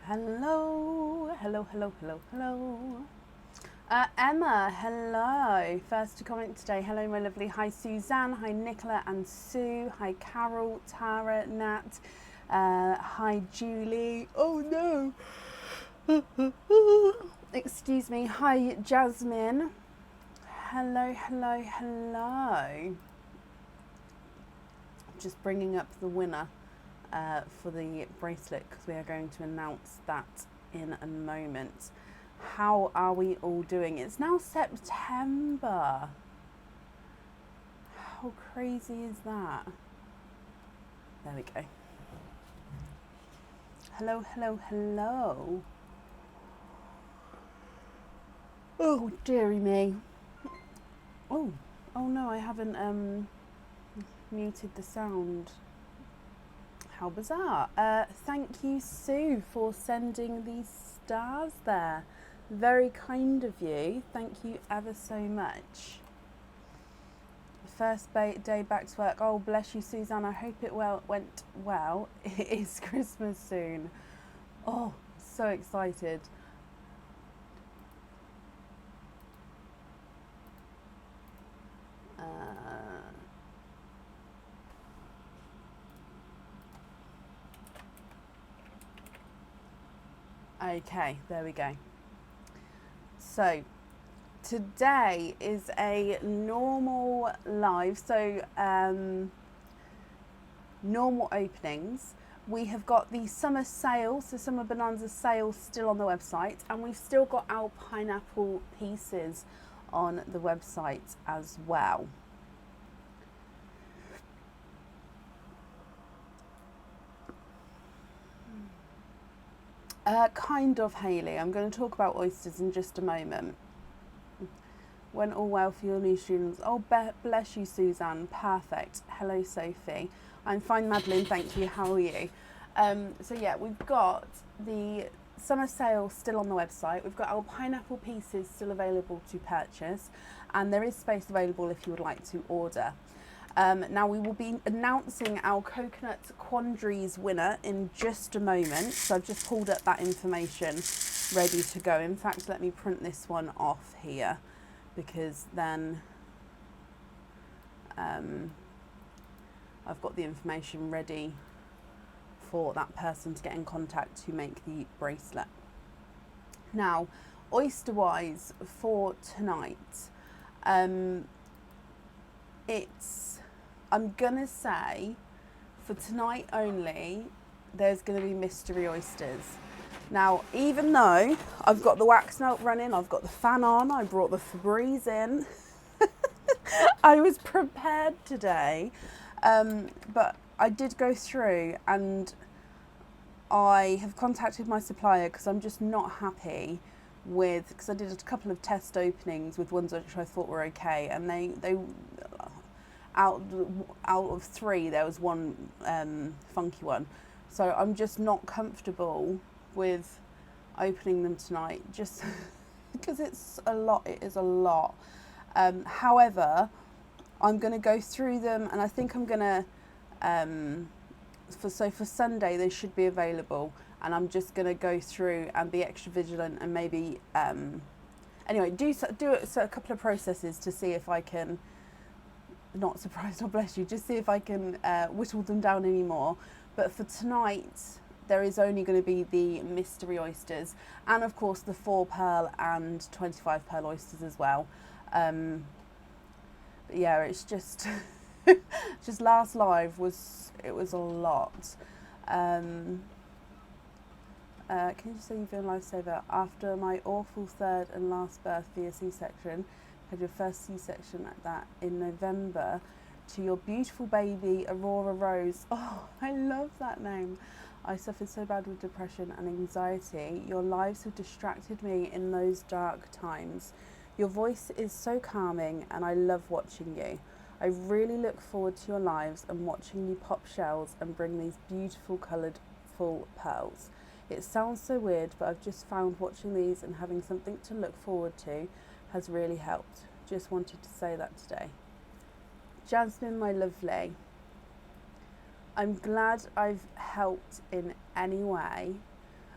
Hello, hello, hello, hello, hello. Emma, hello. First to comment today. Hello, my lovely. Hi, Suzanne. Hi, Nicola and Sue. Hi, Carol, Tara, Nat. Hi, Julie. Oh no. Excuse me. Hi, Jasmine. Hello, hello, hello. Just bringing up the winner for the bracelet because we are going to announce that in a moment. How are we all doing? It's now September. How crazy is that? There we go. Hello, hello, hello. Oh, dearie me. Oh no, I haven't muted the sound. How bizarre. Thank you, Sue, for sending these stars there. Very kind of you. Thank you ever so much. First day back to work. Oh, bless you, Suzanne. I hope it went well. It is Christmas soon. Oh, so excited. Okay, there we go. So today is a normal live, so normal openings. We have got the summer sale, so summer bonanza sale still on the website, and we've still got our pineapple pieces on the website as well. Kind of, Hayley. I'm going to talk about oysters in just a moment. Went all well for your new students. Oh, bless you, Suzanne. Perfect. Hello, Sophie. I'm fine, Madeline. Thank you. How are you? So yeah, we've got the summer sale still on the website. We've got our pineapple pieces still available to purchase, and there is space available if you would like to order. Now we will be announcing our coconut quandaries winner in just a moment. So I've just pulled up that information ready to go. In fact, let me print this one off here, because then I've got the information ready for that person to get in contact to make the bracelet. Now, oyster-wise for tonight, I'm gonna say for tonight only, there's gonna be mystery oysters. Now, even though I've got the wax melt running, I've got the fan on, I brought the Febreze in, I was prepared today, but I did go through and I have contacted my supplier because I'm just not happy with, because I did a couple of test openings with ones which I thought were okay, and they out of three there was one funky one, so I'm just not comfortable with opening them tonight, just because it's a lot. It is a lot. However, I'm going to go through them, and I think I'm going to for Sunday they should be available, and I'm just going to go through and be extra vigilant and maybe anyway do a couple of processes to see if I can, not surprised, or bless you, just see if I can whittle them down any more. But for tonight there is only going to be the mystery oysters, and of course the 4 pearl and 25 pearl oysters as well. But yeah, it's just just last live was a lot. Can you just say you've been a lifesaver? After my awful third and last birth via C-section, had your first C-section at that in November, to your beautiful baby Aurora Rose. Oh, I love that name. I suffered so bad with depression and anxiety. Your lives have distracted me in those dark times. Your voice is so calming and I love watching you. I really look forward to your lives and watching you pop shells and bring these beautiful coloured full pearls. It sounds so weird, but I've just found watching these and having something to look forward to has really helped. Just wanted to say that today. Jasmine, my lovely, I'm glad I've helped in any way.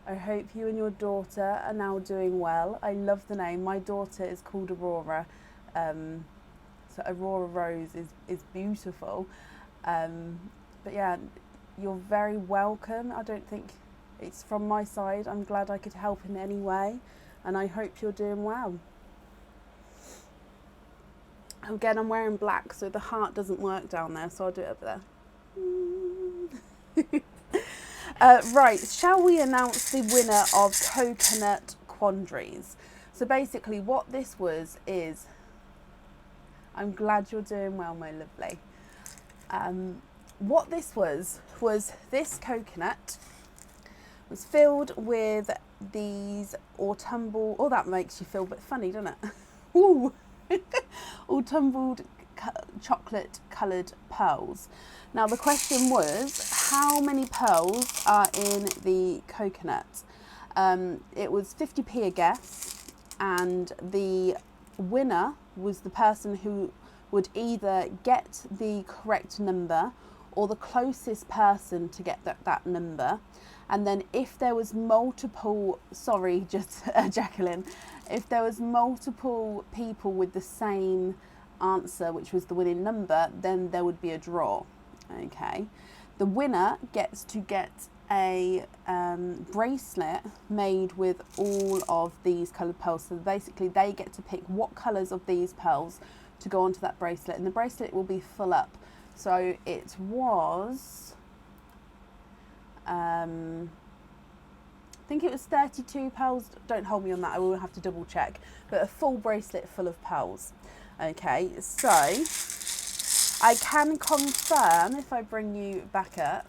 I hope you and your daughter are now doing well. I love the name. My daughter is called Aurora. So Aurora Rose is beautiful. But yeah, you're very welcome. I don't think it's from my side. I'm glad I could help in any way, and I hope you're doing well. Again, I'm wearing black, so the heart doesn't work down there, so I'll do it up there. Right, shall we announce the winner of Coconut Quandaries? So basically what this is, I'm glad you're doing well, my lovely. What this was this coconut was filled with these autumnal, oh, that makes you feel a bit funny, doesn't it? Ooh. Autumnal chocolate coloured pearls. Now the question was, how many pearls are in the coconut? It was 50p a guess, and the winner was the person who would either get the correct number or the closest person to get that number. And then if there was multiple, sorry, just Jacqueline, if there was multiple people with the same answer, which was the winning number, then there would be a draw. Okay. The winner gets to get a bracelet made with all of these coloured pearls. So basically they get to pick what colours of these pearls to go onto that bracelet, and the bracelet will be full up. So it was, I think it was 32 pearls. Don't hold me on that, I will have to double check. But a full bracelet full of pearls. Okay, so I can confirm, if I bring you back up,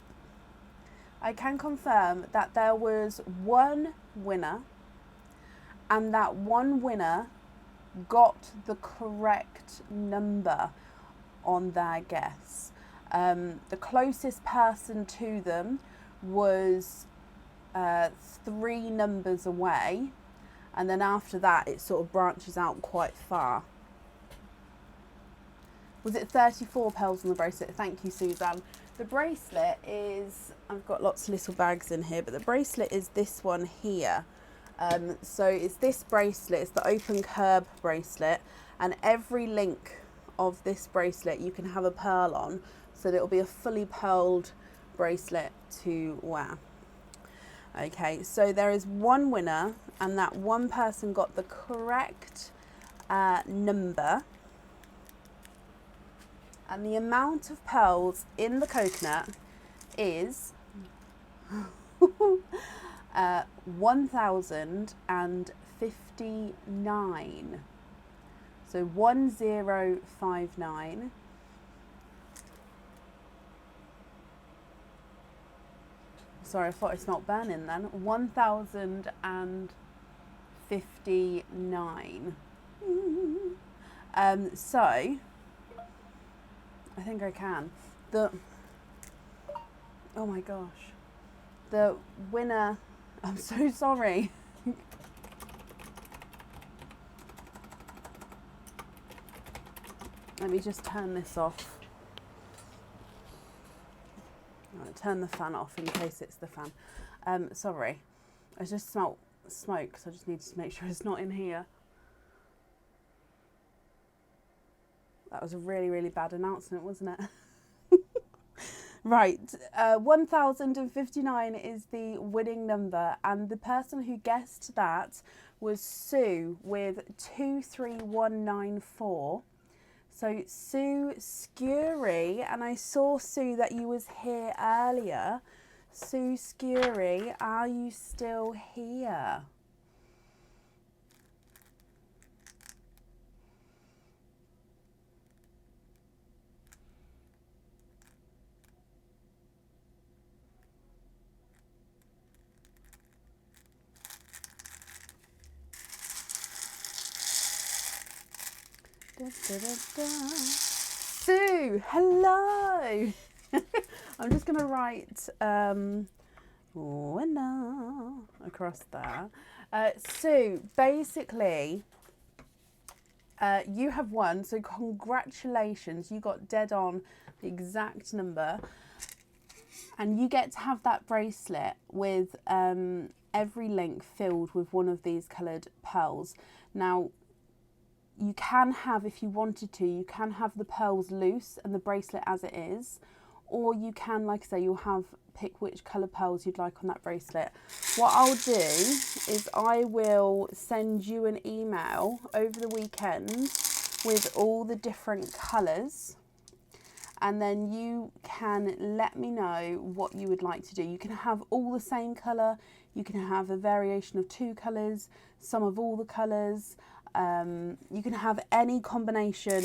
I can confirm that there was one winner, and that one winner got the correct number on their guess. The closest person to them was 3 numbers away, and then after that it sort of branches out quite far. Was it 34 pearls on the bracelet? Thank you, Suzanne. The bracelet is, I've got lots of little bags in here, but the bracelet is this one here. So it's this bracelet, it's the open curb bracelet, and every link of this bracelet you can have a pearl on, so that it'll be a fully pearled bracelet to wear. Okay, so there is one winner, and that one person got the correct number. And the amount of pearls in the coconut is 1,059. So 1059. Sorry, I thought I smelled burning then. 1059. So I think I can. Oh my gosh. The winner, I'm so sorry. Let me just turn this off. I'll turn the fan off in case it's the fan. Sorry. I just smelt smoke, so I just need to make sure it's not in here. That was a really, really bad announcement, wasn't it? Right, 1059 is the winning number, and the person who guessed that was Sue with 23194. So Sue Scurie, and I saw, Sue, that you was here earlier. Sue Scurie, are you still here? Da, da, da, da. Sue, hello. I'm just going to write winner across there. Sue, basically, you have won, so congratulations. You got dead on the exact number. And you get to have that bracelet with every link filled with one of these coloured pearls. Now, you can have, if you wanted to, you can have the pearls loose and the bracelet as it is, or you can, like I say, you'll have, pick which colour pearls you'd like on that bracelet. What I'll do is I will send you an email over the weekend with all the different colours, and then you can let me know what you would like to do. You can have all the same colour, you can have a variation of 2 colours, some of all the colours, you can have any combination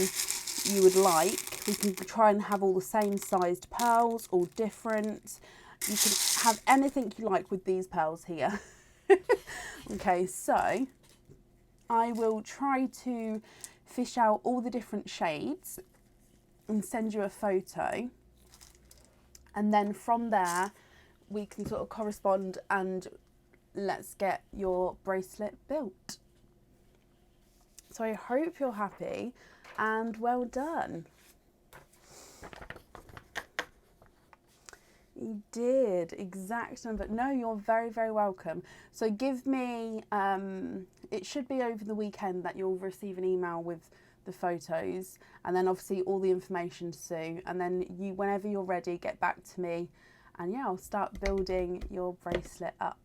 you would like. We can try and have all the same sized pearls, all different. You can have anything you like with these pearls here. Okay, so I will try to fish out all the different shades and send you a photo, and then from there we can sort of correspond and let's get your bracelet built. So I hope you're happy and well done. You did, exact number. No, you're very, very welcome. So give me, it should be over the weekend that you'll receive an email with the photos, and then obviously all the information too. And then you, whenever you're ready, get back to me, and yeah, I'll start building your bracelet up.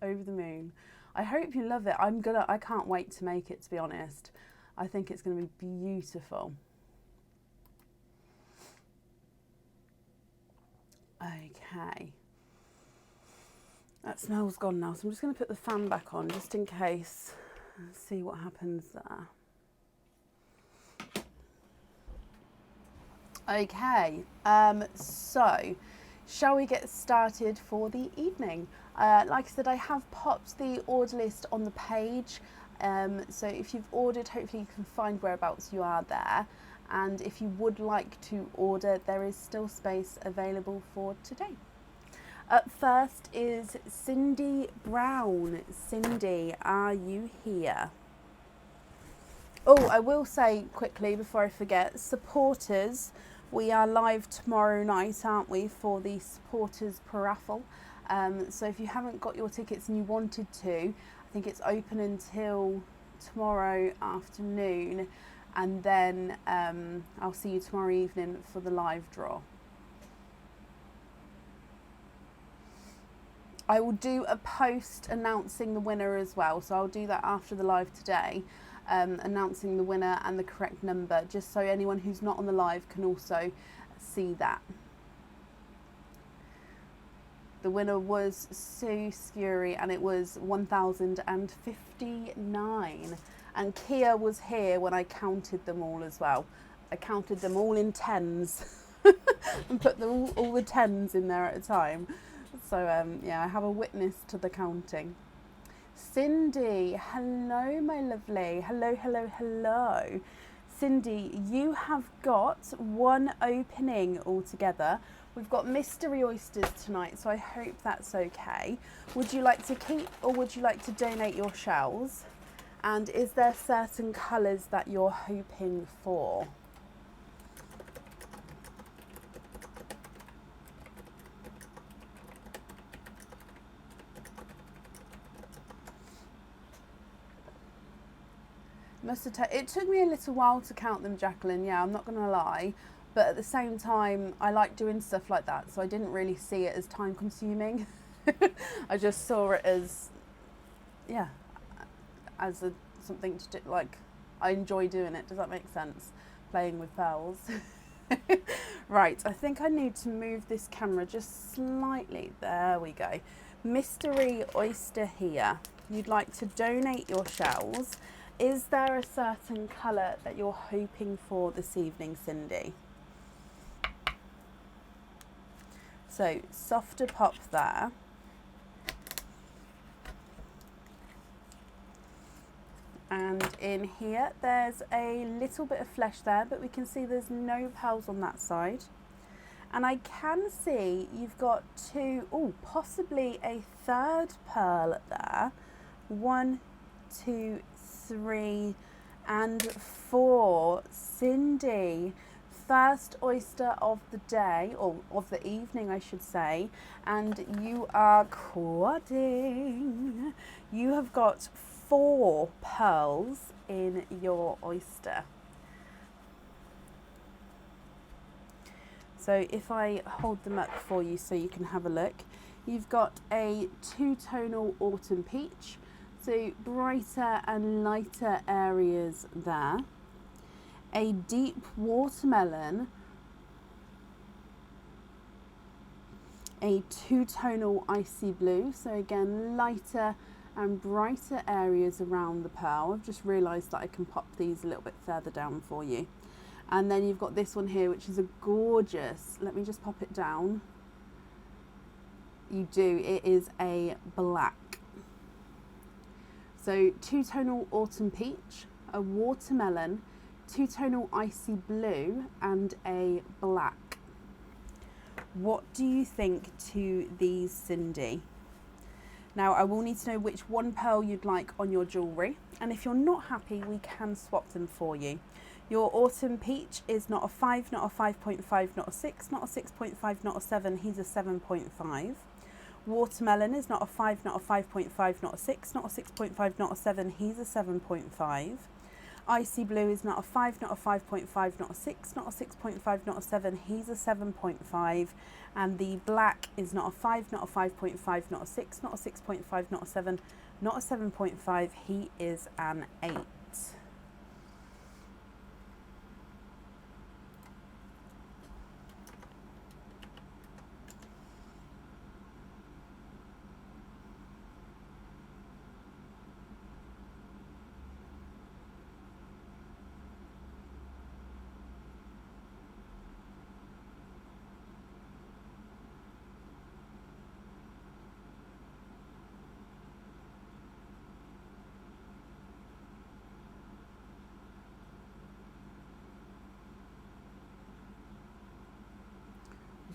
Over the moon. I hope you love it. I can't wait to make it, to be honest. I think it's going to be beautiful. Okay. That smell's gone now, so I'm just going to put the fan back on just in case. Let's see what happens there. Okay, so shall we get started for the evening? Like I said, I have popped the order list on the page, so if you've ordered, hopefully you can find whereabouts you are there, and if you would like to order, there is still space available for today. Up first is Cindy Brown. Cindy, are you here? Oh, I will say quickly before I forget, supporters, we are live tomorrow night, aren't we, for the supporters paraffle. So if you haven't got your tickets and you wanted to, I think it's open until tomorrow afternoon, and then I'll see you tomorrow evening for the live draw. I will do a post announcing the winner as well, so I'll do that after the live today, announcing the winner and the correct number, just so anyone who's not on the live can also see that. The winner was Sue Scury, and it was 1,059. And Kia was here when I counted them all as well. I counted them all in tens and put them all the tens in there at a time. So yeah, I have a witness to the counting. Cindy, hello my lovely. Hello, hello, hello. Cindy, you have got one opening altogether. We've got mystery oysters tonight, so I hope that's okay. Would you like to keep or would you like to donate your shells? And is there certain colours that you're hoping for? It took me a little while to count them, Jacqueline, yeah, I'm not going to lie. But at the same time, I like doing stuff like that, so I didn't really see it as time consuming. I just saw it as, yeah, as something to do, like, I enjoy doing it. Does that make sense? Playing with pearls. Right, I think I need to move this camera just slightly. There we go. Mystery oyster here. You'd like to donate your shells. Is there a certain colour that you're hoping for this evening, Cindy? So, softer pop there. And in here, there's a little bit of flesh there, but we can see there's no pearls on that side. And I can see you've got two, oh, possibly a third pearl there. 1, 2, 3, and 4. Cindy, first oyster of the day, or of the evening I should say, and you are quadding. You have got 4 pearls in your oyster. So if I hold them up for you so you can have a look, you've got a 2-tonal autumn peach, so brighter and lighter areas there. A deep watermelon, a 2-tonal icy blue, so again lighter and brighter areas around the pearl. I've just realised that I can pop these a little bit further down for you. And then you've got this one here, which is a gorgeous, let me just pop it down. You do, it is a black. So 2-tonal autumn peach, a watermelon, 2-tonal icy blue, and a black. What do you think to these, Cindy? Now I will need to know which one pearl you'd like on your jewellery, and if you're not happy we can swap them for you. Your autumn peach is not a 5, not a 5.5, not a 6, not a 6.5, not a 7, he's a 7.5. Watermelon is not a 5, not a 5.5, not a 6, not a 6.5, not a 7, he's a 7.5. Icy blue is not a 5, not a 5.5, not a 6, not a 6.5, not a 7, he's a 7.5. And the black is not a 5, not a 5.5, not a 6, not a 6.5, not a 7, not a 7.5, he is an 8.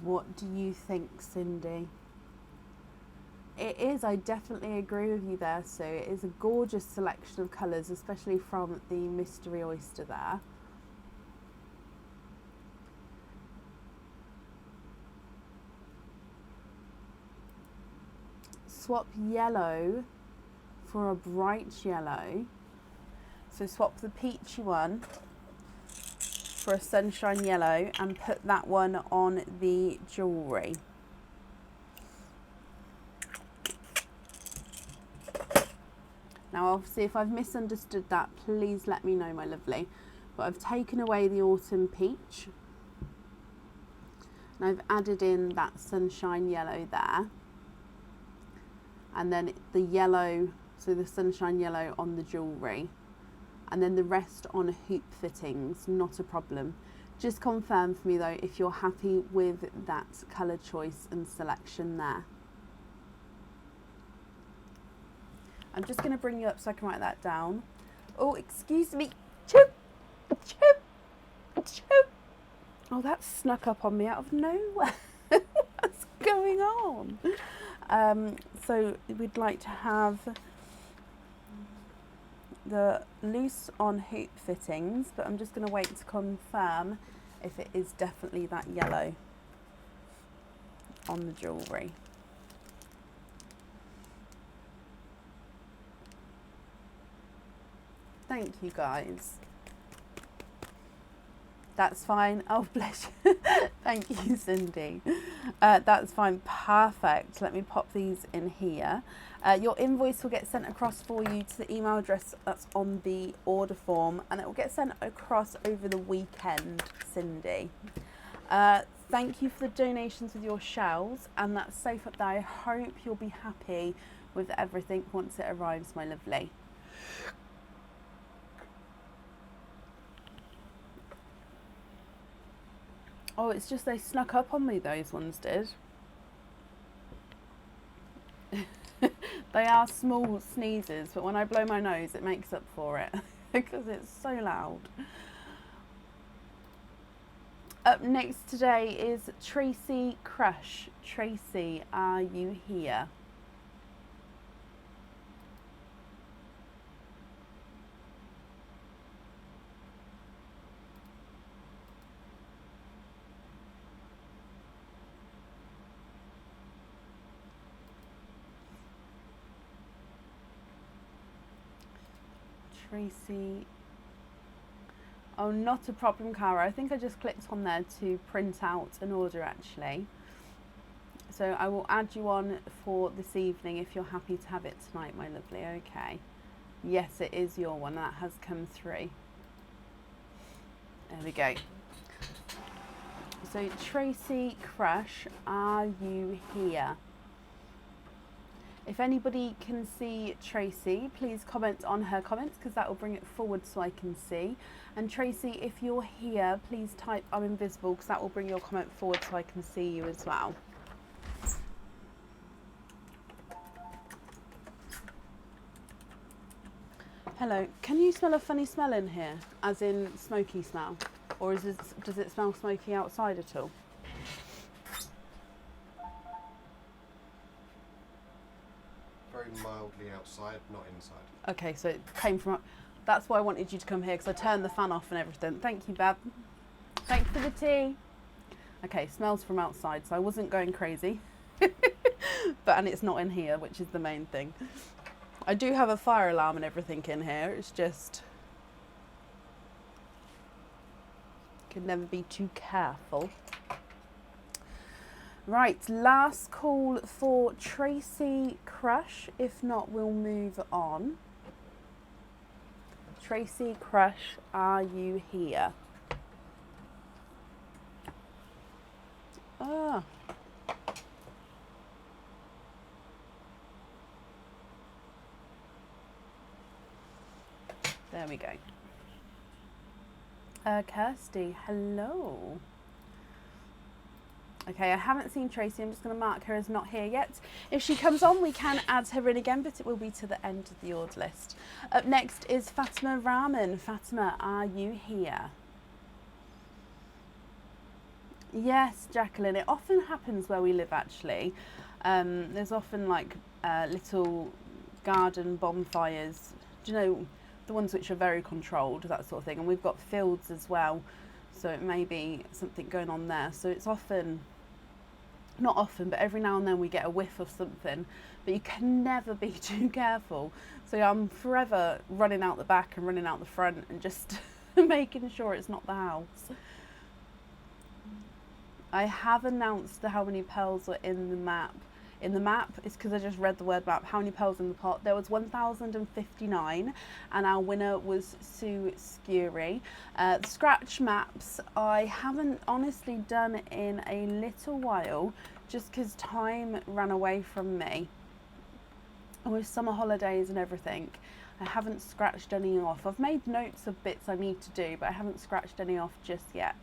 What do you think, Cindy? It is, I definitely agree with you there, Sue. It is a gorgeous selection of colours, especially from the mystery oyster there. Swap yellow for a bright yellow. So swap the peachy one for a sunshine yellow and put that one on the jewellery. Now obviously if I've misunderstood that, please let me know, my lovely. But I've taken away the autumn peach and I've added in that sunshine yellow there. And then the yellow, so the sunshine yellow on the jewellery. And then the rest on hoop fittings, not a problem. Just confirm for me though if you're happy with that colour choice and selection there. I'm just going to bring you up so I can write that down. Oh, excuse me. Choop, choop, choop. Oh, that snuck up on me out of nowhere. What's going on? So we'd like to have the loose on hoop fittings, but I'm just going to wait to confirm if it is definitely that yellow on the jewellery. Thank you guys. That's fine. Oh, bless you. Thank you, Cindy. That's fine. Perfect. Let me pop these in here. Your invoice will get sent across for you to the email address that's on the order form, and it will get sent across over the weekend, Cindy. Thank you for the donations with your shells, and that's safe up there. I hope you'll be happy with everything once it arrives, my lovely. Oh, it's just they snuck up on me, those ones did. They are small sneezes, but when I blow my nose, it makes up for it because it's so loud. Up next today is Tracy Crush. Tracy, are you here? Tracy. Oh, not a problem, Cara. I think I just clicked on there to print out an order actually. So I will add you on for this evening if you're happy to have it tonight, my lovely. Okay. Yes, it is your one. That has come through. There we go. So Tracy Crush, are you here? If anybody can see Tracy, please comment on her comments because that will bring it forward so I can see. And Tracy, if you're here, please type I'm invisible because that will bring your comment forward so I can see you as well. Hello, can you smell a funny smell in here? As in smoky smell? Or does it smell smoky outside at all? Very mildly outside, not inside. Okay, so it came from... That's why I wanted you to come here, because I turned the fan off and everything. Thank you, Bab. Thanks for the tea. Okay, smells from outside, so I wasn't going crazy. And it's not in here, which is the main thing. I do have a fire alarm and everything in here. It's just... Can never be too careful. Right, last call for Tracy Crush. If not, we'll move on. Tracy Crush, are you here? Ah. There we go. Kirsty, hello. Okay, I haven't seen Tracy. I'm just going to mark her as not here yet. If she comes on, we can add her in again, but it will be to the end of the order list. Up next is Fatima Rahman. Fatima, are you here? Yes, Jacqueline. It often happens where we live, actually. There's often like little garden bonfires. Do you know, the ones which are very controlled, that sort of thing. And we've got fields as well. So it may be something going on there. So it's often... Not often, but every now and then we get a whiff of something, but you can never be too careful. So I'm forever running out the back and running out the front and just making sure it's not the house. I have announced how many pearls are in the map. In the map, it's because I just read the word map. How many pearls in the pot? There was 1,059, and our winner was Sue Scurie. Scratch maps, I haven't honestly done in a little while, just because time ran away from me. And with summer holidays and everything, I haven't scratched any off. I've made notes of bits I need to do, but I haven't scratched any off just yet.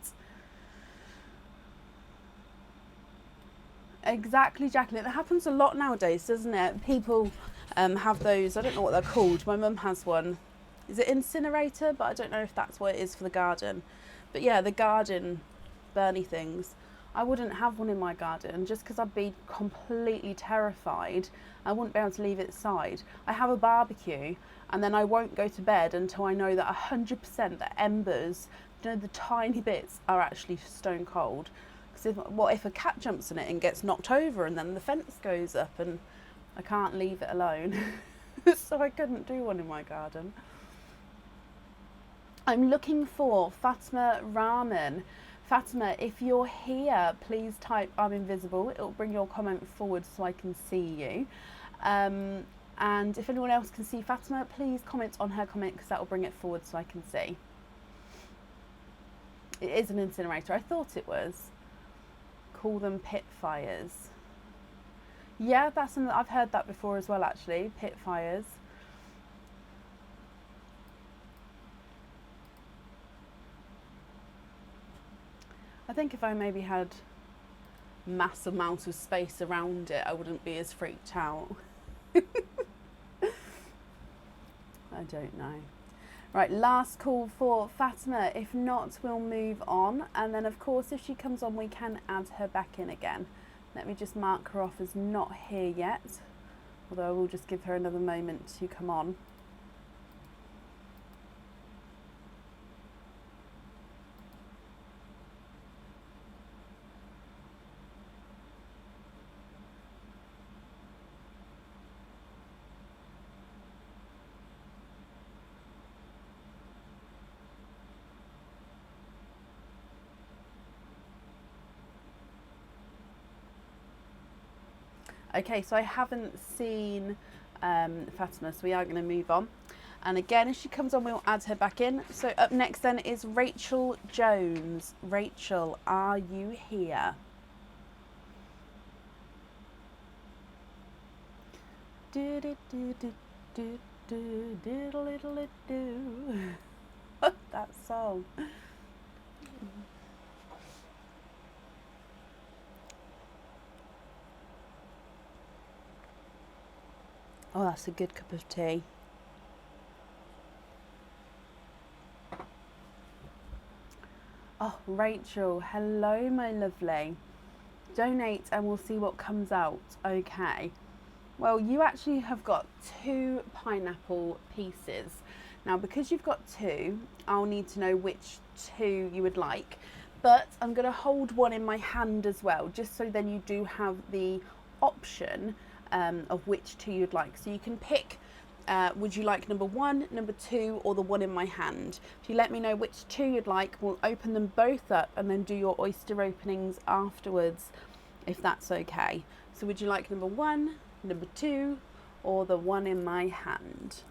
Exactly, Jacqueline. It happens a lot nowadays, doesn't it? People have those, I don't know what they're called. My mum has one. Is it incinerator? But I don't know if that's what it is for the garden. But yeah, the garden burny things. I wouldn't have one in my garden just because I'd be completely terrified. I wouldn't be able to leave it aside. I have a barbecue and then I won't go to bed until I know that 100% the embers, you know, the tiny bits are actually stone cold. What if a cat jumps in it and gets knocked over and then the fence goes up and I can't leave it alone. So I couldn't do one in my garden. I'm looking for Fatima Rahman. Fatima, if you're here, please type I'm invisible. It'll bring your comment forward so I can see you. And if anyone else can see Fatima, please comment on her comment because that will bring it forward so I can see. It is an incinerator. I thought it was. Call them pit fires. Yeah, I've heard that before as well, actually. Pit fires. I think if I maybe had mass amount of space around it, I wouldn't be as freaked out. I don't know. Right, last call for Fatima. If not, we'll move on. And then, of course, if she comes on, we can add her back in again. Let me just mark her off as not here yet. Although I will just give her another moment to come on. Okay, so I haven't seen Fatima, so we are going to move on. And again, as she comes on, we'll add her back in. So up next then is Rachel Jones. Rachel, are you here? That song. Oh, that's a good cup of tea. Oh, Rachel, hello, my lovely. Donate and we'll see what comes out. Okay. Well, you actually have got 2 pineapple pieces. Now, because you've got 2, I'll need to know which 2 you would like. But I'm going to hold one in my hand as well, just so then you do have the option of which 2 you'd like. So you can pick, would you like number 1, number 2, or the one in my hand? If you let me know which 2 you'd like, we'll open them both up and then do your oyster openings afterwards, if that's okay. So would you like number 1, number 2, or the one in my hand?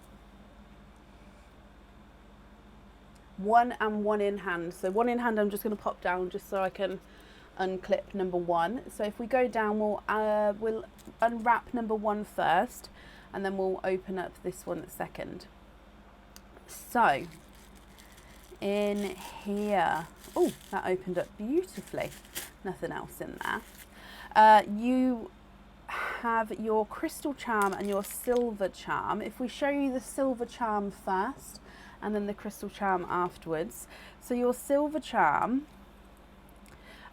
1 and 1 in hand. So 1 in hand, I'm just going to pop down just so I can unclip number 1. So if we go down, we'll unwrap number 1 first, and then we'll open up this one second. So in here, oh, that opened up beautifully. Nothing else in there. You have your crystal charm and your silver charm. If we show you the silver charm first and then the crystal charm afterwards. So your silver charm,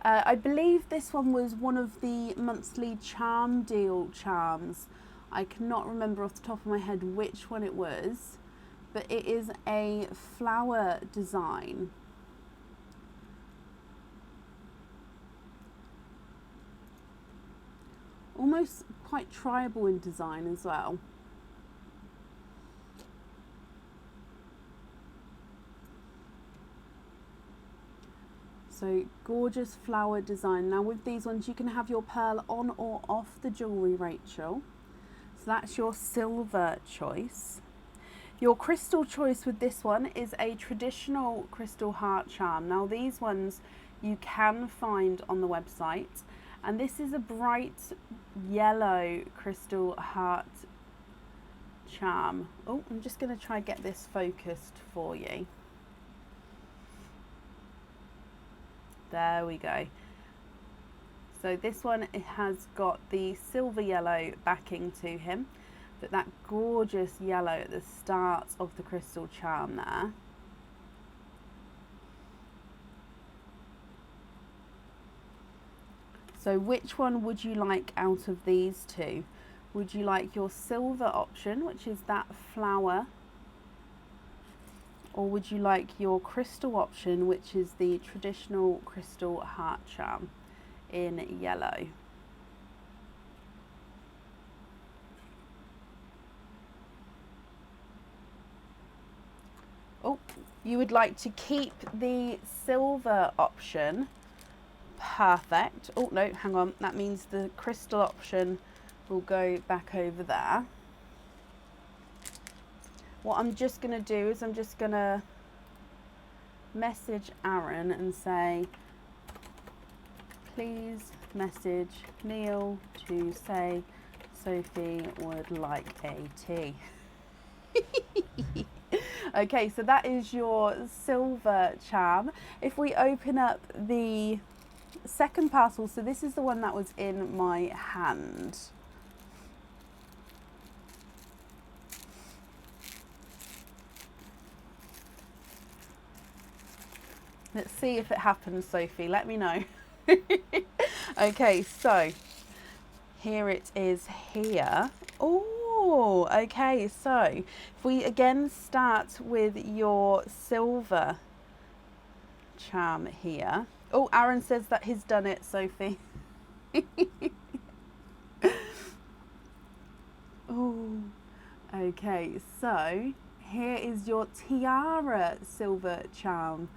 I believe this one was one of the monthly charm deal charms. I cannot remember off the top of my head which one it was, but it is a flower design. Almost quite tribal in design as well. So gorgeous flower design. Now with these ones you can have your pearl on or off the jewellery, Rachel. So that's your silver choice. Your crystal choice with this one is a traditional crystal heart charm. Now these ones you can find on the website. And this is a bright yellow crystal heart charm. Oh, I'm just going to try get this focused for you. There we go. So this one, it has got the silver yellow backing to him, but that gorgeous yellow at the start of the crystal charm there. So which one would you like out of these 2? Would you like your silver option, which is that flower? Or would you like your crystal option, which is the traditional crystal heart charm in yellow? Oh, you would like to keep the silver option. Perfect. Oh no, hang on, that means the crystal option will go back over there. What I'm just going to do is I'm just going to message Aaron and say, please message Neil to say Sophie would like a tea. Okay, so that is your silver charm. If we open up the second parcel, so this is the one that was in my hand. Let's see if it happens, Sophie. Let me know. Okay, so here it is here. Oh, okay. So if we again start with your silver charm here. Oh, Aaron says that he's done it, Sophie. Oh, okay. So here is your Tiara silver charm.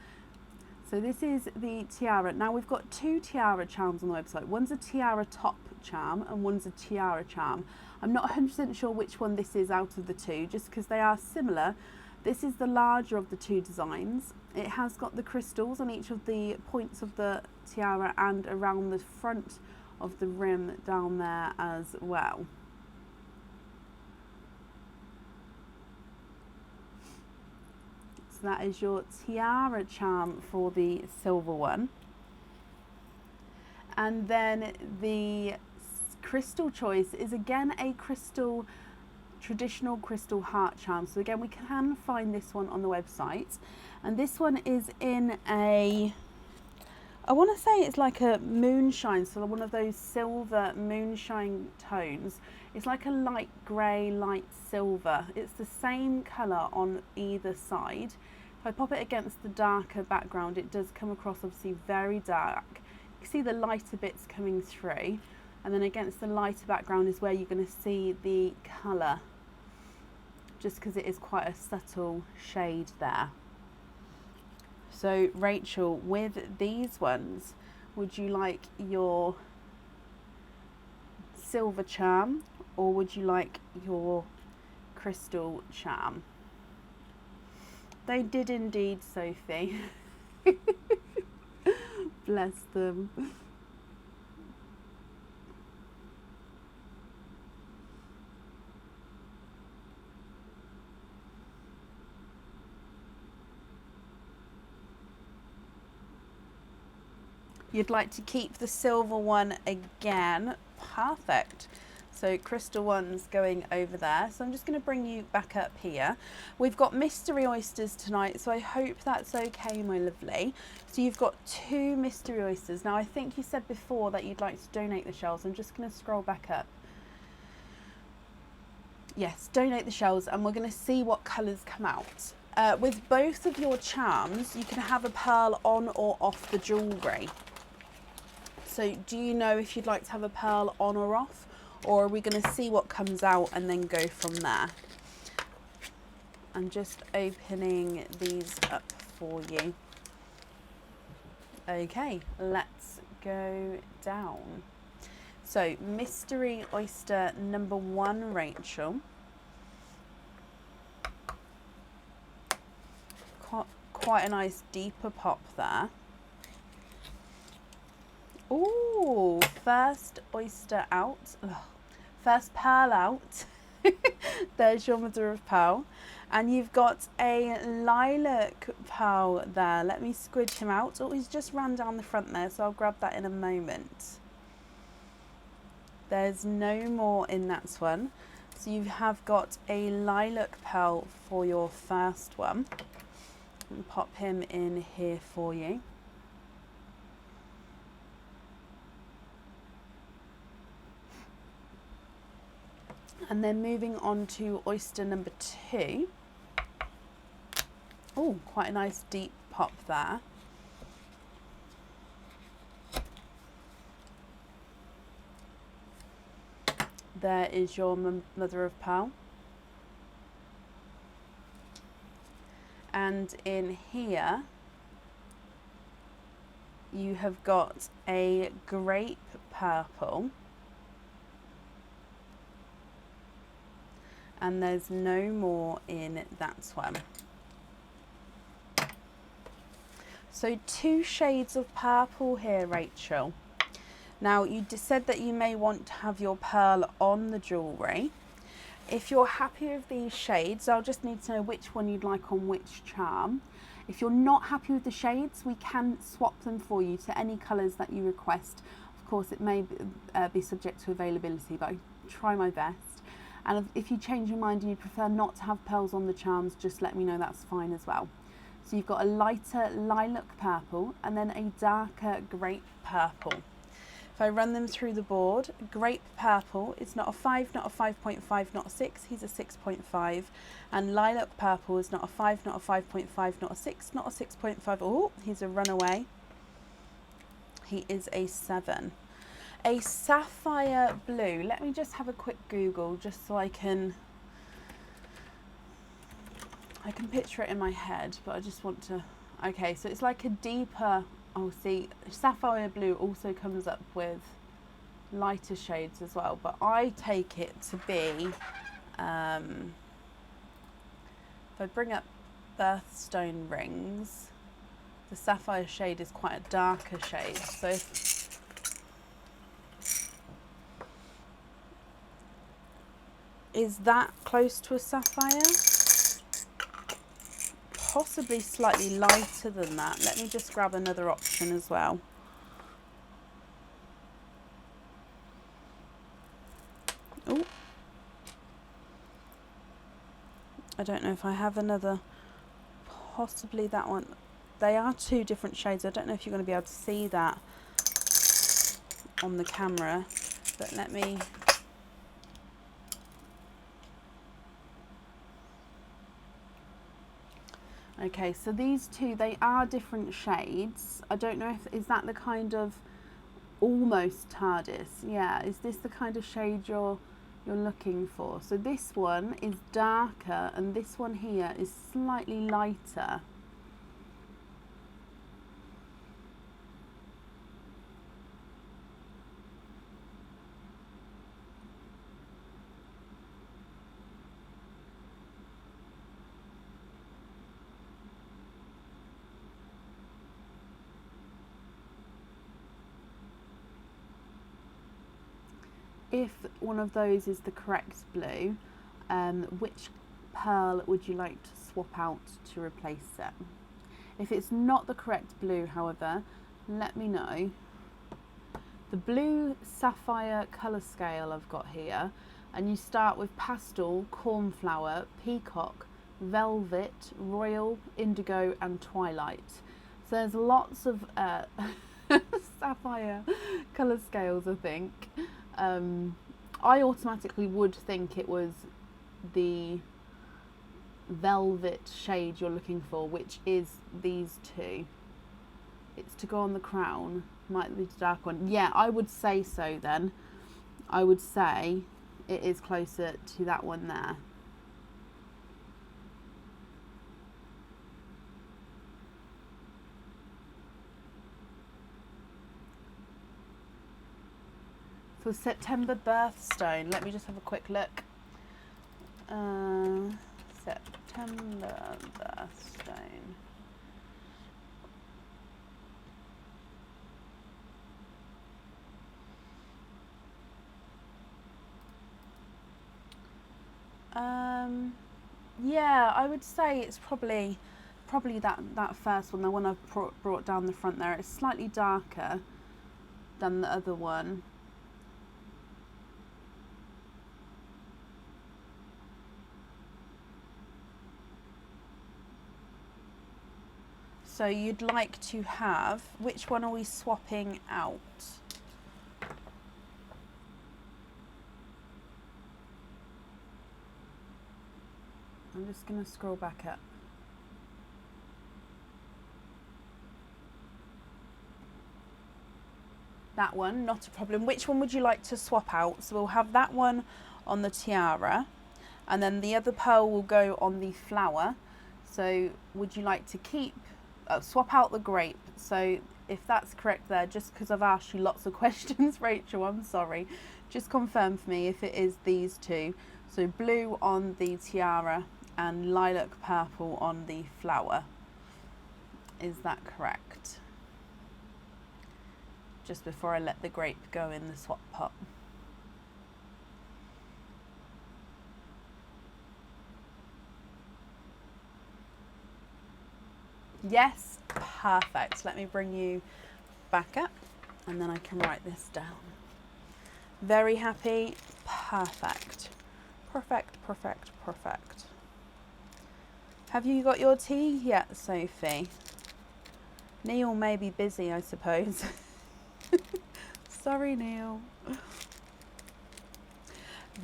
So this is the Tiara. Now we've got 2 Tiara charms on the website. One's a Tiara top charm and one's a Tiara charm. I'm not 100% sure which one this is out of the 2, just because they are similar. This is the larger of the 2 designs. It has got the crystals on each of the points of the tiara and around the front of the rim down there as well. So that is your Tiara charm for the silver one. And then the crystal choice is again a traditional crystal heart charm. So again, we can find this one on the website. And this one is in a, I want to say it's like a moonshine, so one of those silver moonshine tones. It's like a light grey, light silver. It's the same colour on either side. If I pop it against the darker background, it does come across obviously very dark. You can see the lighter bits coming through, and then against the lighter background is where you're going to see the colour, just because it is quite a subtle shade there. So Rachel, with these ones, would you like your silver charm or would you like your crystal charm? They did indeed, Sophie. Bless them. You'd like to keep the silver one again. Perfect. So crystal one's going over there. So I'm just going to bring you back up here. We've got mystery oysters tonight, so I hope that's okay, my lovely. So you've got 2 mystery oysters. Now I think you said before that you'd like to donate the shells. I'm just going to scroll back up. Yes, donate the shells, and we're going to see what colours come out. With both of your charms, you can have a pearl on or off the jewellery. So do you know if you'd like to have a pearl on or off, or are we going to see what comes out and then go from there? I'm just opening these up for you. Okay, let's go down. So mystery oyster number 1, Rachel. Quite a nice deeper pop there. Ooh, first oyster out. Ugh. First pearl out. There's your mother of pearl. And you've got a lilac pearl there. Let me squidge him out. Oh, he's just ran down the front there, so I'll grab that in a moment. There's no more in that one. So you have got a lilac pearl for your first one. And pop him in here for you. And then moving on to oyster number 2. Oh, quite a nice deep pop there. There is your mother of pearl. And in here, you have got a grape purple. And there's no more in that one. So 2 shades of purple here, Rachel. Now you said that you may want to have your pearl on the jewellery. If you're happy with these shades, I'll just need to know which one you'd like on which charm. If you're not happy with the shades, we can swap them for you to any colours that you request. Of course, it may be subject to availability, but I try my best. And if you change your mind and you prefer not to have pearls on the charms, just let me know, that's fine as well. So you've got a lighter lilac purple and then a darker grape purple. If I run them through the board, grape purple, it's not a 5, not a 5.5, not a 6, he's a 6.5. And lilac purple is not a 5, not a 5.5, not a 6, not a 6.5. Oh, he's a runaway. He is a 7. A sapphire blue. Let me just have a quick Google just so I can picture it in my head, but I Okay, so it's like a deeper, oh see, sapphire blue also comes up with lighter shades as well, but I take it to be, if I bring up Birthstone rings, the sapphire shade is quite a darker shade. So is that close to a sapphire? Possibly slightly lighter than that. Let me just grab another option as well. Oh, I don't know if I have another, possibly that one. They are two different shades. I don't know if you're going to be able to see that on the camera, but let me. Okay, so these two, they are different shades. I don't know if, is that the kind of almost TARDIS? Yeah, is this the kind of shade you're looking for? So this one is darker and this one here is slightly lighter. If one of those is the correct blue, which pearl would you like to swap out to replace it? If it's not the correct blue, however, let me know. The blue sapphire colour scale I've got here, and you start with pastel, cornflower, peacock, velvet, royal, indigo and twilight. So there's lots of sapphire colour scales, I think. I automatically would think it was the velvet shade you're looking for, which is these two. It's to go on the crown, might be the dark one. Yeah, I would say so then. I would say it is closer to that one there. For September Birthstone, let me just have a quick look. September Birthstone. Yeah, I would say it's probably that first one, the one I've brought down the front there. It's slightly darker than the other one. So you'd like to have, which one are we swapping out? I'm just going to scroll back up. That one, not a problem. Which one would you like to swap out? So we'll have that one on the tiara, and then the other pearl will go on the flower. So would you like to keep, swap out the grape? So if that's correct there, just because I've asked you lots of questions, Rachel, I'm sorry. Just confirm for me if it is these two. So blue on the tiara and lilac purple on the flower. Is that correct? Just before I let the grape go in the swap pot. Yes, perfect. Let me bring you back up and then I can write this down. Very happy, perfect. Perfect, perfect, perfect. Have you got your tea yet, Sophie? Neil may be busy, I suppose. Sorry, Neil.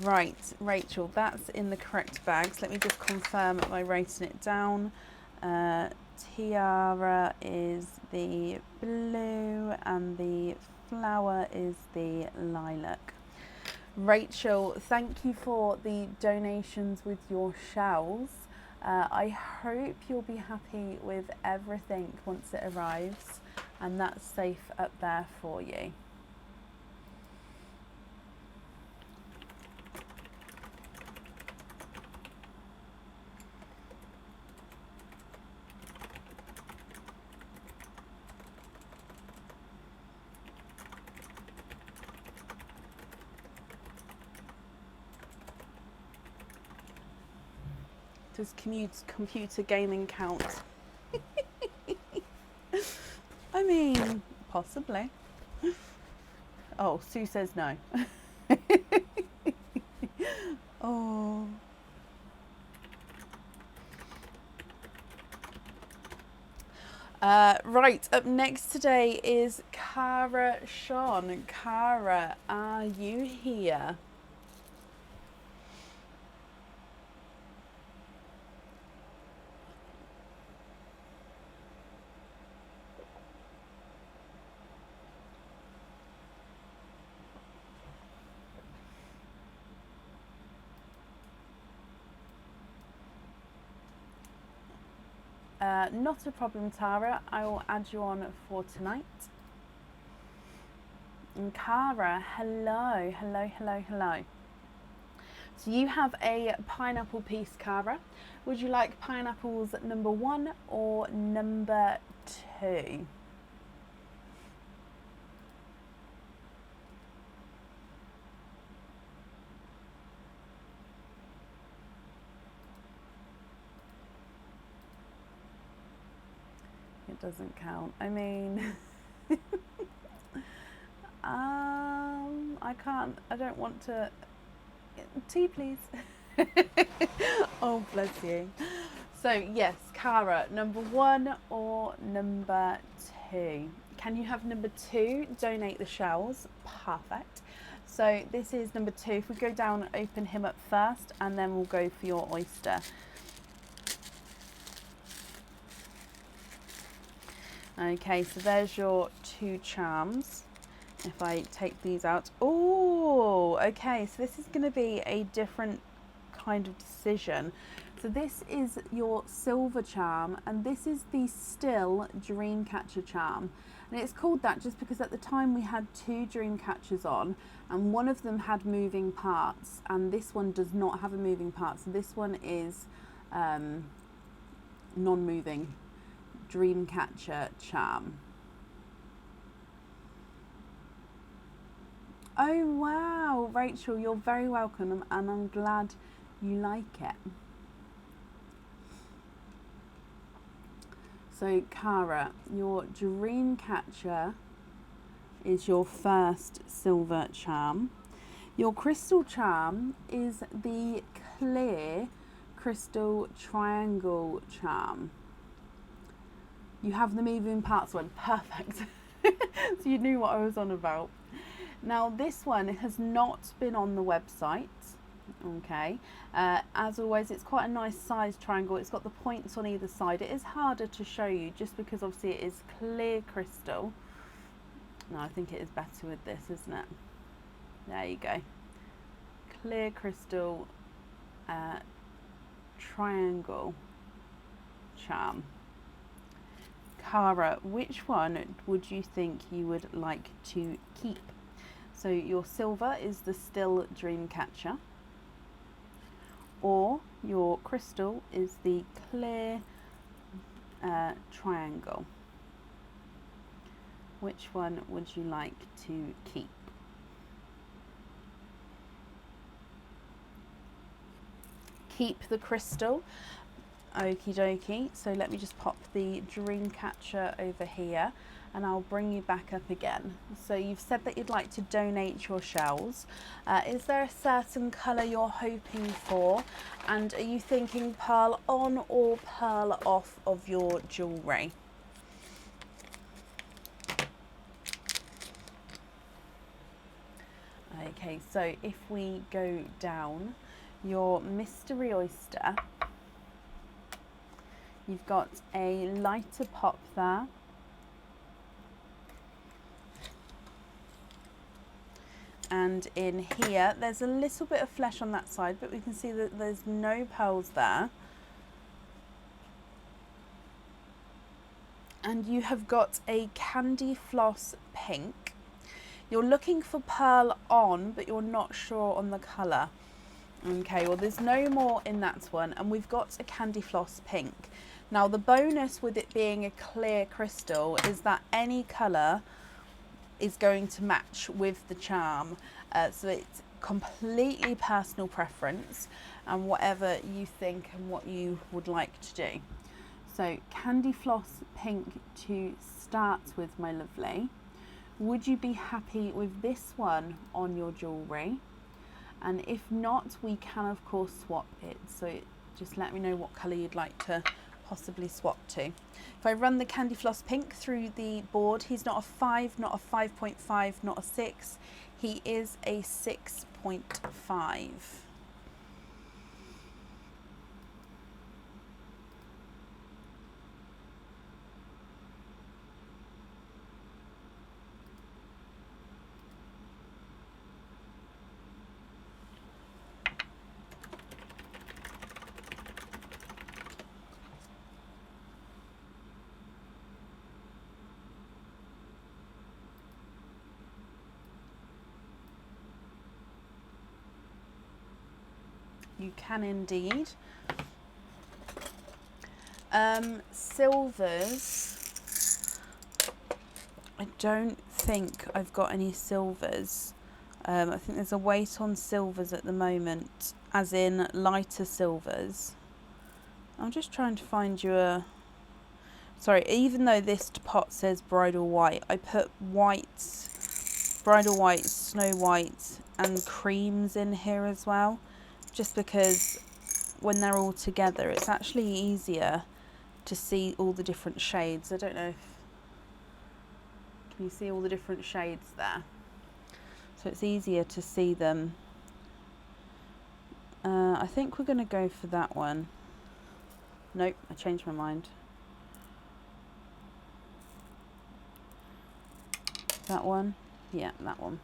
Right, Rachel, that's in the correct bags. Let me just confirm by writing it down. Tiara is the blue and the flower is the lilac. Rachel, thank you for the donations with your shells. I hope you'll be happy with everything once it arrives and that's safe up there for you. Does computer gaming count? I mean, possibly. Oh, Sue says no. Oh. Right, up next today is Cara Sean. Cara, are you here? Not a problem, Tara. I will add you on for tonight. And Cara, hello, hello, hello, hello. So you have a pineapple piece, Cara. Would you like pineapples number 1 or number 2? It doesn't count. I mean, I don't want to. Tea, please. Oh, bless you. So yes, Cara, number 1 or number 2? Can you have number 2? Donate the shells. Perfect. So this is number 2. If we go down, open him up first, and then we'll go for your oyster. Okay, so there's your 2 charms. If I take these out, oh, okay, so this is going to be a different kind of decision. So this is your silver charm, and this is the still Dreamcatcher charm. And it's called that just because at the time we had 2 Dreamcatchers on, and one of them had moving parts, and this one does not have a moving part. So this one is non-moving Dreamcatcher charm. Oh wow, Rachel, you're very welcome, and I'm glad you like it. So Cara, your Dreamcatcher is your first silver charm. Your crystal charm is the clear crystal triangle charm. You have the moving parts one, perfect. So you knew what I was on about. Now this one has not been on the website, okay. As always, it's quite a nice size triangle. It's got the points on either side. It is harder to show you just because obviously it is clear crystal. No, I think it is better with this, isn't it? There you go. Clear crystal triangle charm. Cara, which one would you think you would like to keep? So your silver is the still Dreamcatcher, or your crystal is the clear triangle. Which one would you like to keep? Keep the crystal. Okie dokie. So let me just pop the Dreamcatcher over here, and I'll bring you back up again. So you've said that you'd like to donate your shells. Is there a certain colour you're hoping for? And are you thinking pearl on or pearl off of your jewellery? Okay, so if we go down, your mystery oyster, you've got a lighter pop there. And in here, there's a little bit of flesh on that side, but we can see that there's no pearls there. And you have got a candy floss pink. You're looking for pearl on, but you're not sure on the colour. Okay, well there's no more in that one, and we've got a candy floss pink. Now the bonus with it being a clear crystal is that any colour is going to match with the charm. So it's completely personal preference and whatever you think and what you would like to do. So candy floss pink to start with, my lovely. Would you be happy with this one on your jewellery? And if not, we can of course swap it. So just let me know what colour you'd like to possibly swap to. If I run the candy floss pink through the board, he's not a 5, not a 5.5, not a 6. He is a 6.5. You can indeed. Silvers. I don't think I've got any silvers. I think there's a weight on silvers at the moment, as in lighter silvers. I'm just trying to find you a... Sorry, even though this pot says bridal white, I put whites, bridal white, snow white and creams in here as well. Just because when they're all together, it's actually easier to see all the different shades. I don't know if... Can you see all the different shades there? So it's easier to see them. I think we're going to go for that one. Nope, I changed my mind. That one? Yeah, that one.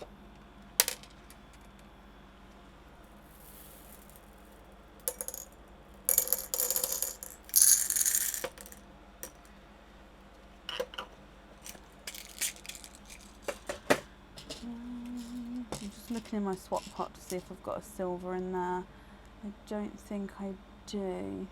I'm just looking in my swap pot to see if I've got a silver in there. I don't think I do.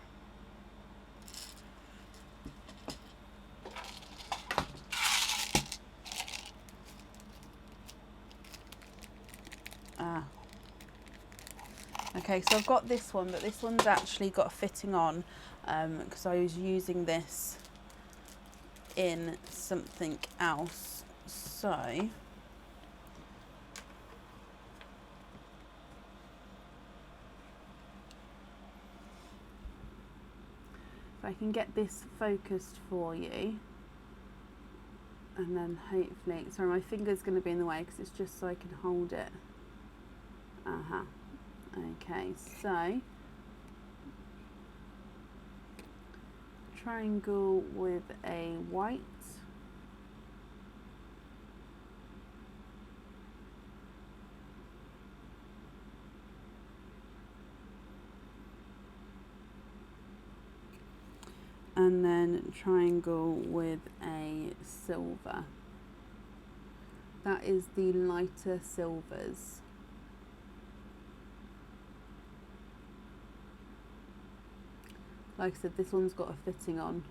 Okay, so I've got this one, but this one's actually got a fitting on because I was using this in something else. So if I can get this focused for you, and then hopefully, sorry, my finger's going to be in the way because it's just so I can hold it. Okay, so triangle with a white. And then triangle with a silver. That is the lighter silvers. Like I said, this one's got a fitting on.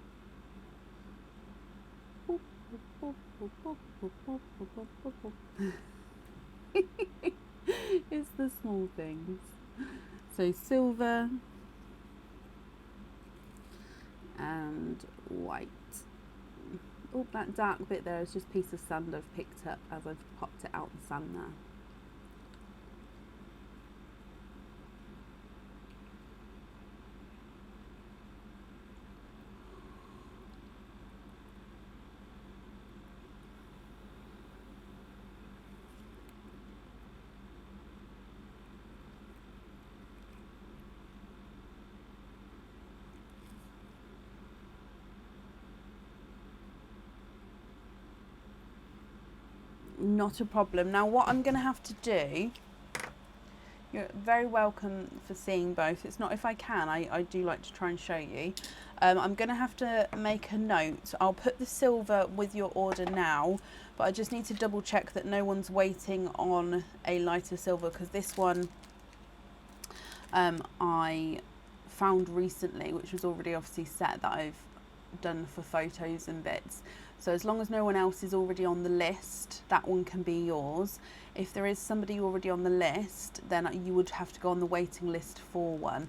It's the small things. So silver and white. Oh, that dark bit there is just a piece of sand I've picked up as I've popped it out the sand there. Not a problem. Now what I'm going to have to do You're very welcome for seeing both. It's not if I can, I do like to try and show you. I'm going to have to make a note. I'll put the silver with your order now, but I just need to double check that no one's waiting on a lighter silver, because this one I found recently, which was already obviously set, that I've done for photos and bits. So as long as no one else is already on the list, that one can be yours. If there is somebody already on the list, then you would have to go on the waiting list for one.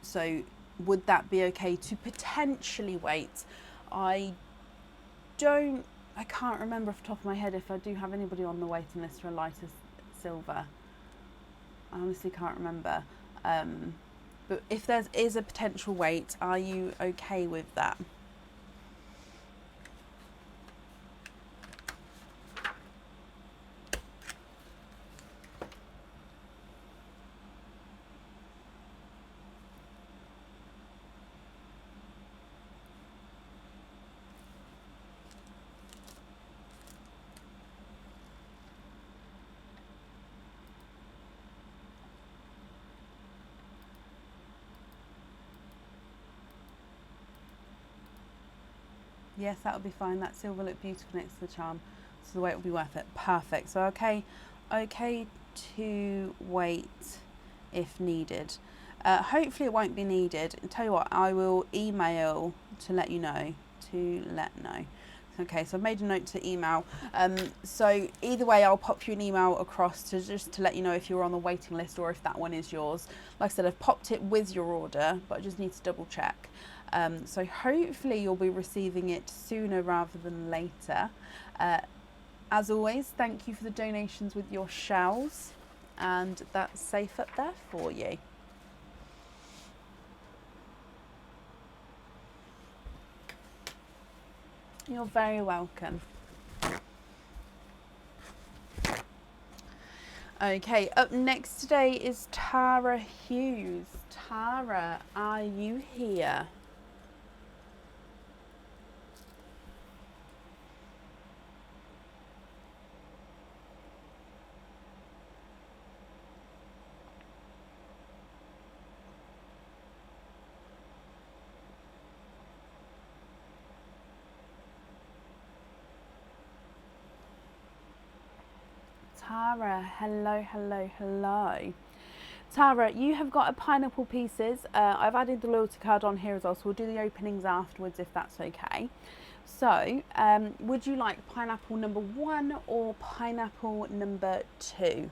So would that be okay to potentially wait? I can't remember off the top of my head if I do have anybody on the waiting list for a lighter silver. I honestly can't remember. But if there is a potential wait, are you okay with that? Yes, that would be fine. That silver looked beautiful next to the charm, so the wait will be worth it. Perfect. So okay to wait if needed. Hopefully it won't be needed. I'll tell you what, I will email to let you know. Okay, so I've made a note to email. So either way, I'll pop you an email across to just to let you know if you're on the waiting list or if that one is yours. Like I said, I've popped it with your order, but I just need to double check. So hopefully you'll be receiving it sooner rather than later. As always, thank you for the donations with your shells, and that's safe up there for you. You're very welcome. Okay, up next today is Tiara Hughes. Tiara, are you here? Tara, hello. Tara, you have got a pineapple pieces. I've added the loyalty card on here as well, so we'll do the openings afterwards if that's okay. So, would you like pineapple number 1 or pineapple number 2?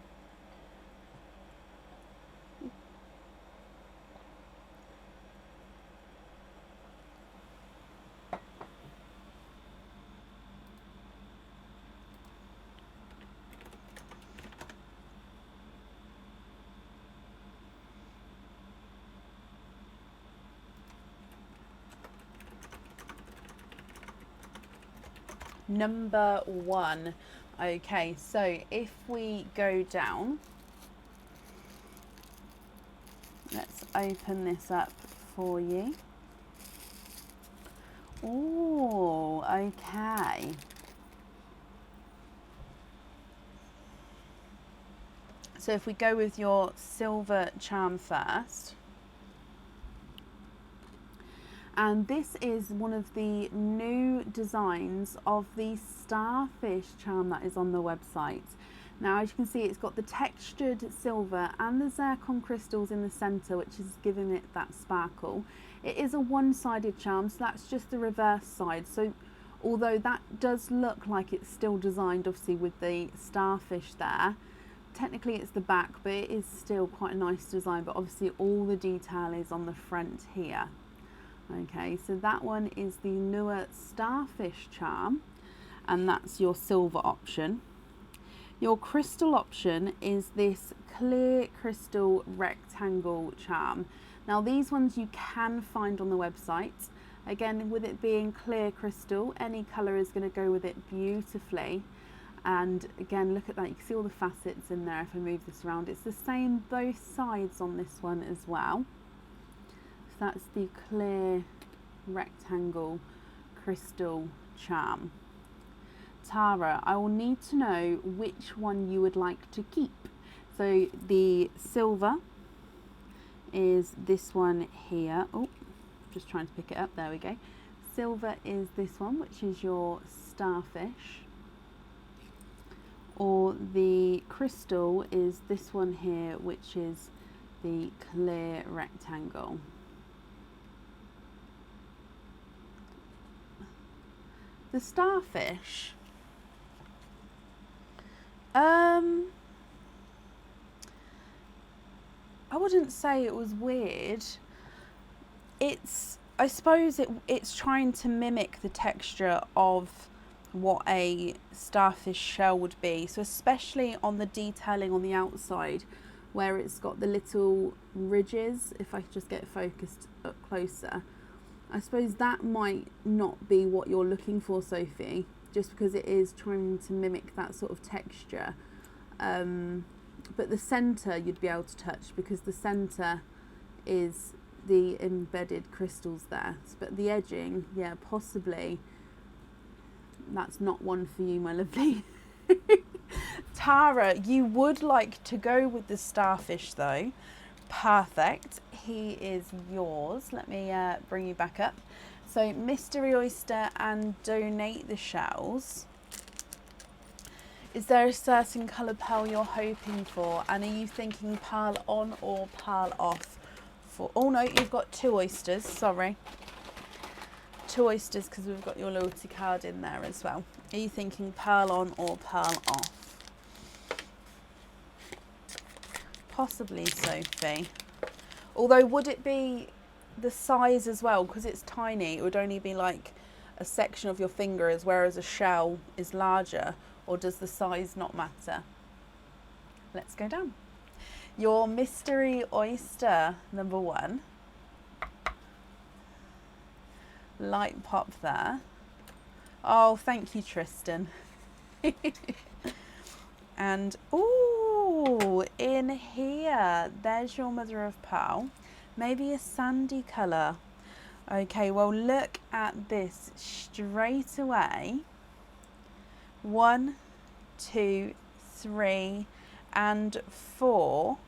Number 1. Okay, so if we go down, let's open this up for you. Oh, okay. So if we go with your silver charm first, and this is one of the new designs of the starfish charm that is on the website. Now, as you can see, it's got the textured silver and the zircon crystals in the center, which is giving it that sparkle. It is a one-sided charm, so that's just the reverse side. So although that does look like it's still designed obviously with the starfish there, technically it's the back, but it is still quite a nice design, but obviously all the detail is on the front here. Okay, so that one is the newer starfish charm, and that's your silver option. Your crystal option is this clear crystal rectangle charm. Now these ones you can find on the website. Again, with it being clear crystal, any colour is going to go with it beautifully. And again, look at that, you can see all the facets in there if I move this around. It's the same both sides on this one as well. So that's the clear rectangle crystal charm. Tara, I will need to know which one you would like to keep. So the silver is this one here. Oh, just trying to pick it up. There we go. Silver is this one, which is your starfish. Or the crystal is this one here, which is the clear rectangle. The starfish. I wouldn't say it was weird. I suppose it's trying to mimic the texture of what a starfish shell would be. So especially on the detailing on the outside, where it's got the little ridges, if I could just get focused up closer, I suppose that might not be what you're looking for, Sophie, just because it is trying to mimic that sort of texture. But the centre you'd be able to touch, because the centre is the embedded crystals there. But the edging, yeah, possibly that's not one for you, my lovely. Tara, you would like to go with the starfish though. Perfect. He is yours. Let me bring you back up. So mystery oyster and donate the shells. Is there a certain colour pearl you're hoping for? And are you thinking pearl on or pearl off? Oh no, you've got 2 oysters, sorry. 2 oysters because we've got your loyalty card in there as well. Are you thinking pearl on or pearl off? Possibly, Sophie. Although, would it be the size as well? Because it's tiny, it would only be like a section of your fingers, whereas a shell is larger. Or does the size not matter? Let's go down. Your mystery oyster number 1. Light pop there. Oh, thank you, Tristan. And, ooh, in here, there's your mother of pearl. Maybe a sandy colour. Okay, well, look at this straight away. 1, 2, 3, and 4.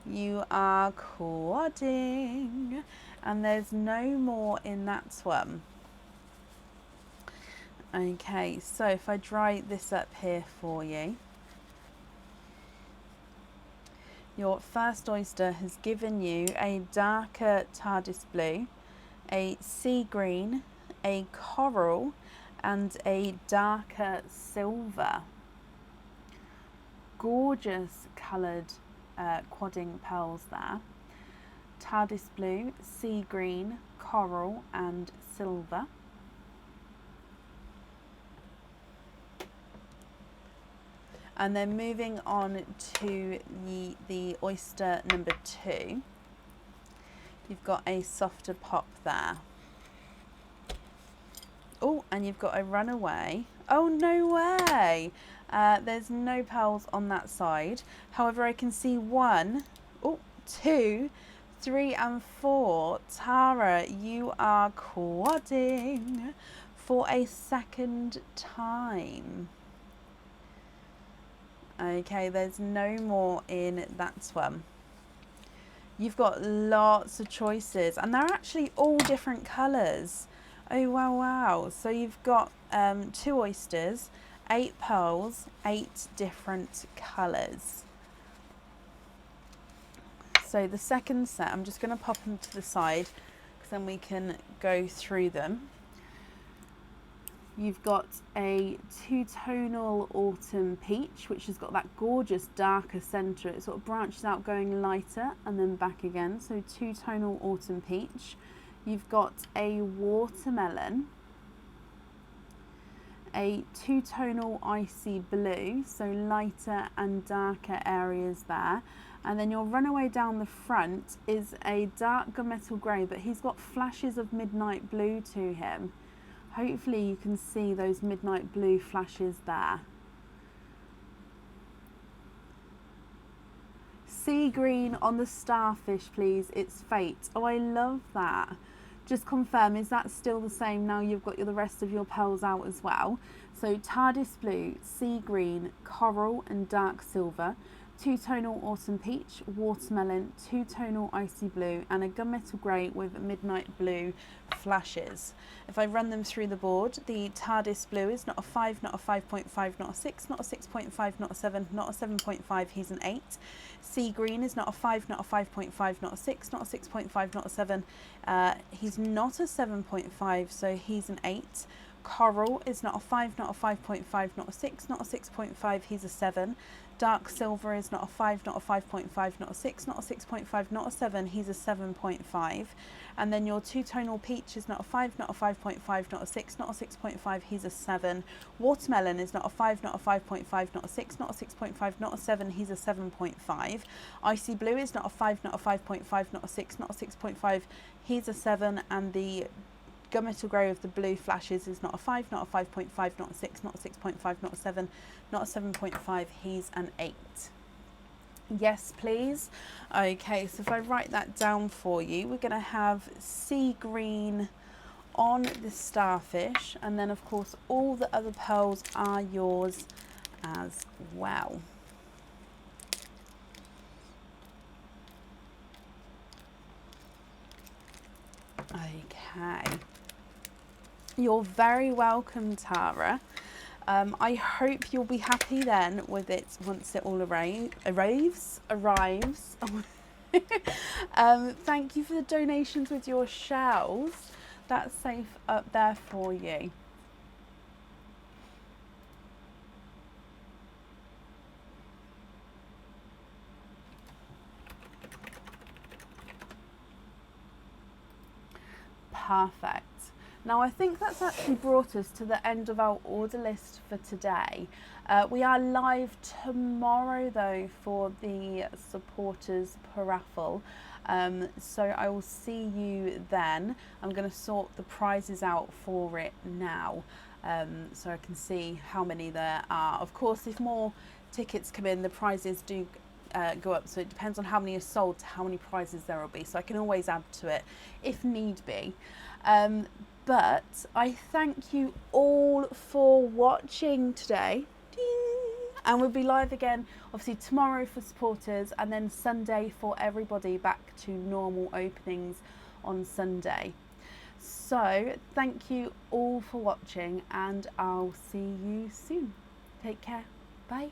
You are quadding, and there's no more in that one. Okay, so if I dry this up here for you, your first oyster has given you a darker TARDIS blue, a sea green, a coral, and a darker silver. Gorgeous coloured quadding pearls there. TARDIS blue, sea green, coral, and silver. And then moving on to the oyster number 2, you've got a softer pop there. Oh, and you've got a runaway. Oh, no way. There's no pearls on that side. However, I can see 1, 2, 3, and 4. Tara, you are quadding for a second time. Okay, there's no more in that one. You've got lots of choices, and they're actually all different colours. Oh, wow, wow. So you've got 2 oysters, 8 pearls, 8 different colours. So the second set, I'm just going to pop them to the side because then we can go through them. You've got a 2-tonal autumn peach, which has got that gorgeous darker centre. It sort of branches out going lighter and then back again. So 2-tonal autumn peach. You've got a watermelon, a 2-tonal icy blue, so lighter and darker areas there. And then your runaway down the front is a dark gunmetal grey, but he's got flashes of midnight blue to him. Hopefully you can see those midnight blue flashes there. Sea green on the starfish, please. It's fate. Oh, I love that. Just confirm, is that still the same now you've got the rest of your pearls out as well? So TARDIS blue, sea green, coral and dark silver, two-tonal autumn peach, watermelon, two-tonal icy blue, and a gunmetal grey with midnight blue flashes. If I run them through the board, the TARDIS blue is not a 5, not a 5.5, not a 6, not a 6.5, not a 7, not a 7.5, he's an 8. Sea green is not a 5, not a 5.5, not a 6, not a 6.5, not a 7. He's not a 7.5, so he's an 8. Coral is not a 5, not a 5.5, not a 6, not a 6.5, he's a 7. Dark silver is not a 5, not a 5.5, not a 6, not a 6.5, not a 7, he's a 7.5. And then your two-tonal peach is not a 5, not a 5.5, not a 6, not a 6.5, he's a 7. Watermelon is not a 5, not a 5.5, not a 6, not a 6.5, not a 7, he's a 7.5. Icy blue is not a 5, not a 5.5, not a 6, not a 6.5, he's a 7. And the gunmetal grey with the blue flashes is not a 5, not a 5.5, not a 6, not a 6.5, not a 7, not a 7.5, he's an 8. Yes, please. Okay, so if I write that down for you, we're going to have sea green on the starfish, and then of course all the other pearls are yours as well. Okay. You're very welcome, Tara. I hope you'll be happy then with it once it all arrives. Thank you for the donations with your shells. That's safe up there for you. Perfect. Now I think that's actually brought us to the end of our order list for today. We are live tomorrow though for the supporters per raffle, so I will see you then. I'm going to sort the prizes out for it now, so I can see how many there are. Of course, if more tickets come in, the prizes do go up, so it depends on how many are sold to how many prizes there will be, so I can always add to it if need be. But I thank you all for watching today. And we'll be live again obviously tomorrow for supporters, and then Sunday for everybody, back to normal openings on Sunday. So thank you all for watching, and I'll see you soon. Take care. Bye.